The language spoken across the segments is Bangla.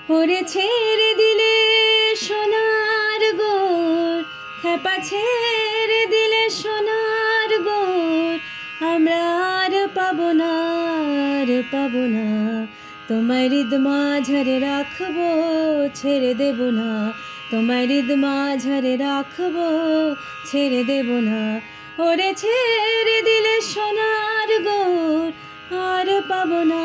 ওরে ছেড়ে দিলে সোনার গোর, খেপা ছেড়ে দিলে সোনার গোর, আমরা আর পাবো না, আর পাবো না। তোমায় হৃদ মাঝারে রাখবো, ছেড়ে দেব না। তোমায় হৃদ মাঝারে রাখবো, ছেড়ে দেব না। ওরে ছেড়ে দিলে সোনার গোর, আর পাবো না।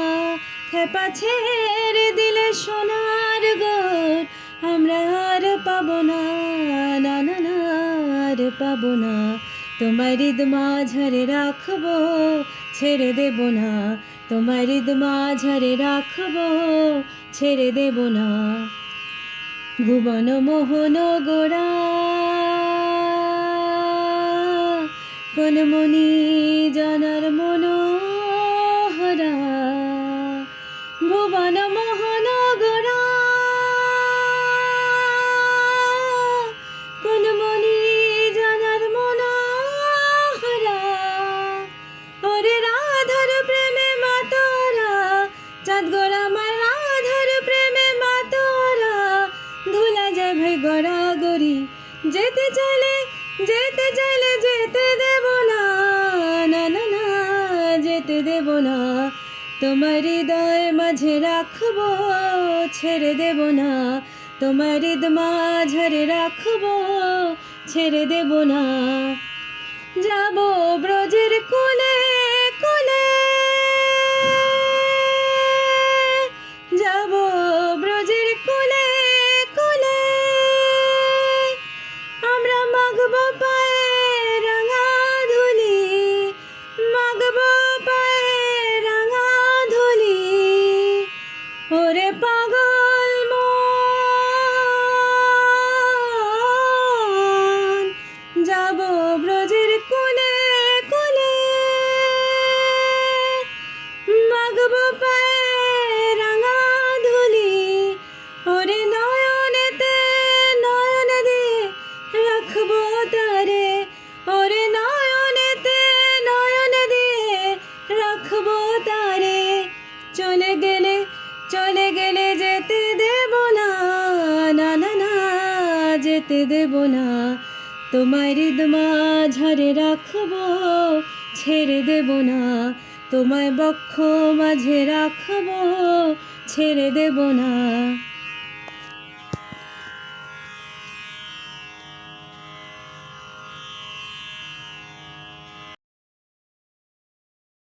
খেপা ছেড়ে দিলে সোনার গোর, আমরা আর পাবো না, না না না, আর পাবো না। তোমায় হৃদ মাঝারে রাখবো, ছেড়ে দেব না। তোমায় হৃদ মাঝারে রাখবো, ছেড়ে দেব না। ভুবন মোহন গোরা, কোন মনি জানার মনোহরা। ভুবন মোহন গোরা, কোন মনি জানার মনোহরা। ওরে রাধার প্রেমে মাতোরা, চাঁদ গোরা আমার রাধার প্রেমে মাতোরা। ধুলা যাবে গড়া গড়ি, যেতে চাইলে যেতে চাইলে যেতে দেব না, না না না, যেতে দেব না। তোমার হৃদয় মাঝে রাখবো, ছেড়ে দেব না। তোমার হৃদ মাঝারে রাখবো, ছেড়ে দেব না। যাব ব্রজের কোলে কোলে, যাব ব্রজের কোলে কোলে। আমরা মাগবো পায়ে রাঙা ধুলি, মাগবো পায়ে রাঙা ধুলি। ওরে পাগল মন, যাব ব্রজের কোলে কোলে। মাগবো পায়ে রাঙা ধুলি। ওরে নয়নেতে নয়ন দিয়ে রাখবো তারে, ওরে নয়নেতে নয়ন দিয়ে রাখবো তারে। চলে গেলে চলে গেলে যেতে দেব না, না না না, যেতে দেব না। তোমায় হৃদ মাঝারে রাখবো, ছেড়ে দেব না। তোমায় বক্ষ মাঝে রাখবো, ছেড়ে দেব না।